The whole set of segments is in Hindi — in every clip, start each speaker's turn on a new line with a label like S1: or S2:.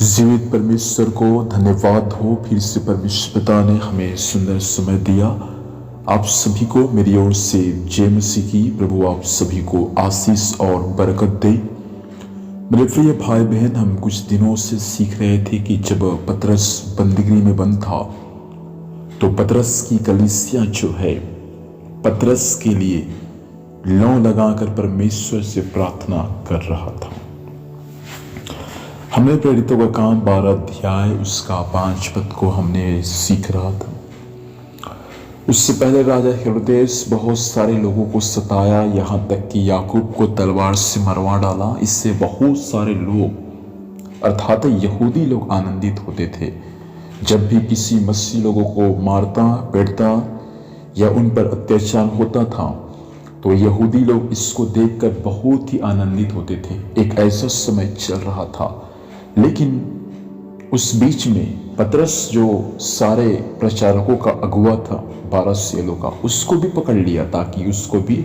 S1: जीवित परमेश्वर को धन्यवाद हो, फिर से परमेश्वर पिता ने हमें सुंदर समय दिया। आप सभी को मेरी ओर से जय मसीह की। प्रभु आप सभी को आशीष और बरकत दे। मेरे प्रिय भाई बहन, हम कुछ दिनों से सीख रहे थे कि जब पतरस बंदीगृह में बंद था तो पतरस की कलीसिया जो है पतरस के लिए लौ लगाकर परमेश्वर से प्रार्थना कर रहा था। हमने प्रेरितों का काम 12 अध्याय उसका 5 पद को हमने सीख रहा था। उससे पहले राजा हेरोदेस बहुत सारे लोगों को सताया, यहाँ तक कि याकूब को तलवार से मरवा डाला। इससे बहुत सारे लोग अर्थात यहूदी लोग आनंदित होते थे। जब भी किसी मसीह लोगों को मारता पीटता या उन पर अत्याचार होता था तो यहूदी लोग इसको देखकर बहुत ही आनंदित होते थे। एक ऐसा समय चल रहा था, लेकिन उस बीच में पतरस जो सारे प्रचारकों का अगुवा था 12 सेलों का, उसको भी पकड़ लिया ताकि उसको भी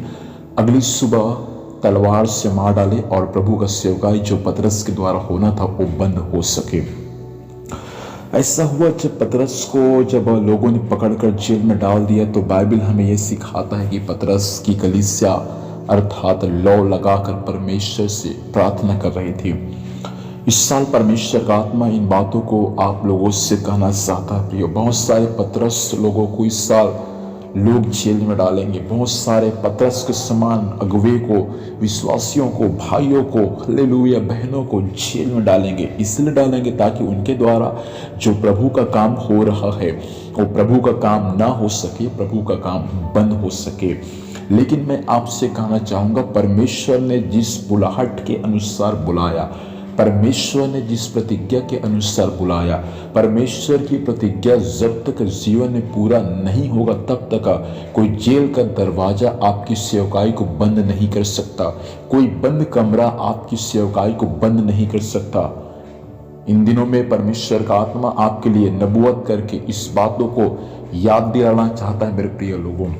S1: अगली सुबह तलवार से मार डाले और प्रभु का सेवकाई जो पतरस के द्वारा होना था वो बंद हो सके। ऐसा हुआ जब पतरस को जब लोगों ने पकड़कर जेल में डाल दिया तो बाइबल हमें यह सिखाता है कि पतरस की कलीसिया अर्थात लौ लगाकर परमेश्वर से प्रार्थना कर रही थी। इस साल परमेश्वर का आत्मा इन बातों को आप लोगों से कहना चाहता है प्रियो। बहुत सारे पतरस लोगों को इस साल लोग जेल में डालेंगे। बहुत सारे पतरस के समान अगुवे को, विश्वासियों को, भाइयों को, हालेलुया, बहनों को जेल में डालेंगे। इसलिए डालेंगे ताकि उनके द्वारा जो प्रभु का काम हो रहा है वो प्रभु का काम ना हो सके, प्रभु का काम बंद हो सके। लेकिन मैं आपसे कहना चाहूँगा, परमेश्वर ने जिस बुलाहट के अनुसार बुलाया, परमेश्वर ने जिस प्रतिज्ञा के अनुसार बुलाया, परमेश्वर की प्रतिज्ञा जब तक जीवन में पूरा नहीं होगा तब तक कोई जेल का दरवाजा आपकी सेवकाई को बंद नहीं कर सकता। कोई बंद कमरा आपकी सेवकाई को बंद नहीं कर सकता। इन दिनों में परमेश्वर का आत्मा आपके लिए नबूवत करके इस बातों को याद दिलाना चाहता है। मेरे प्रिय लोगों,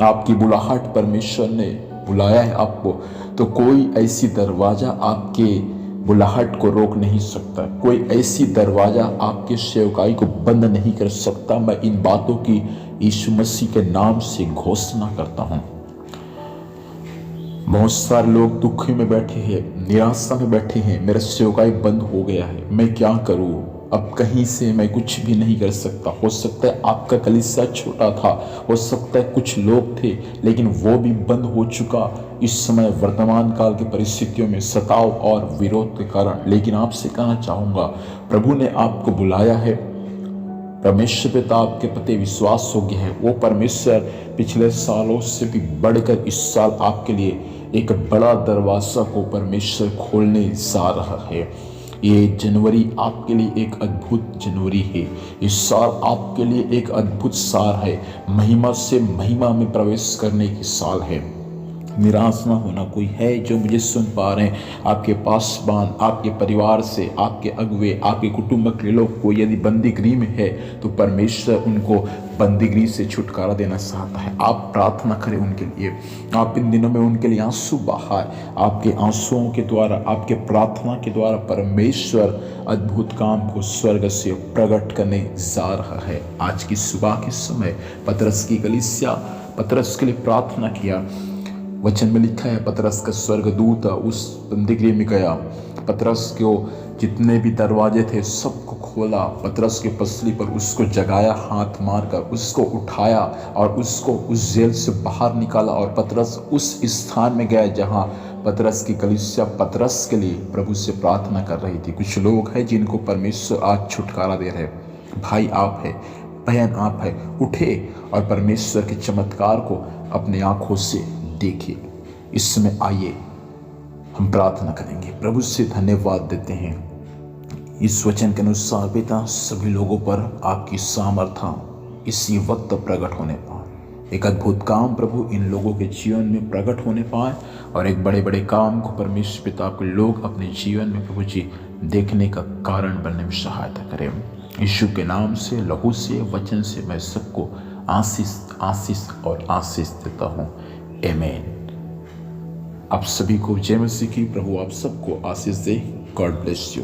S1: आपकी बुलाहट परमेश्वर ने बुलाया है आपको, तो कोई ऐसी दरवाजा आपके बुलाहट को रोक नहीं सकता। कोई ऐसी दरवाजा आपके सेवकाई को बंद नहीं कर सकता। मैं इन बातों की यीशु मसीह के नाम से घोषणा करता हूं। बहुत सारे लोग दुख में बैठे हैं, निराशा में बैठे हैं। मेरा सेवकाई बंद हो गया है, मैं क्या करूं? अब कहीं से मैं कुछ भी नहीं कर सकता। हो सकता है आपका कलीसिया छोटा था, हो सकता है कुछ लोग थे, लेकिन वो भी बंद हो चुका इस समय वर्तमान काल की परिस्थितियों में सताव और विरोध के कारण। लेकिन आपसे कहना चाहूँगा, प्रभु ने आपको बुलाया है। परमेश्वर पिता आपके प्रति विश्वास हो गया है। वो परमेश्वर पिछले सालों से भी बढ़कर इस साल आपके लिए एक बड़ा दरवाजा को परमेश्वर खोलने जा रहा है। ये जनवरी आपके लिए एक अद्भुत जनवरी है। इस साल आपके लिए एक अद्भुत साल है। महिमा से महिमा में प्रवेश करने की साल है। निराश ना होना। कोई है जो मुझे सुन पा रहे हैं, आपके पासवान, आपके परिवार से, आपके अगुवे, आपके कुटुंब के लोग कोई यदि बंदीगृह में है तो परमेश्वर उनको बंदीगृह से छुटकारा देना चाहता है। आप प्रार्थना करें उनके लिए। आप इन दिनों में उनके लिए आंसू बहाए। आपके आंसुओं के द्वारा, आपके प्रार्थना के द्वारा परमेश्वर अद्भुत काम को स्वर्ग से प्रकट करने जा रहा है। आज की सुबह के समय पतरस की कलीसिया पतरस के लिए प्रार्थना किया। वचन में लिखा है, पतरस का स्वर्गदूत उस बंदीगृह में गया, पतरस को जितने भी दरवाजे थे सबको खोला, पतरस के पसली पर उसको जगाया, हाथ मारकर उसको उठाया और उसको उस जेल से बाहर निकाला। और पतरस उस स्थान में गया जहां पतरस की कलीसिया पतरस के लिए प्रभु से प्रार्थना कर रही थी। कुछ लोग हैं जिनको परमेश्वर आज छुटकारा दे रहे। भाई आप है, बहन आप है, उठे और परमेश्वर के चमत्कार को अपने आंखों से देखिए। इस समय आइए हम प्रार्थना करेंगे। प्रभु से धन्यवाद देते हैं इस वचन के अनुसार पिता सभी लोगों पर आपकी सामर्थ्य इसी वक्त प्रकट होने पाए। एक अद्भुत काम प्रभु इन लोगों के जीवन में प्रकट होने पाए और एक बड़े बड़े काम को परमेश्वर पिता के लोग अपने जीवन में प्रभु जी देखने का कारण बनने में सहायता करें। यीशु के नाम से, लहू से, वचन से मैं सबको आशीष और आशीष देता हूँ। आमीन। आप सभी को जय मसीह की। प्रभु आप सबको आशीष दे। God bless you.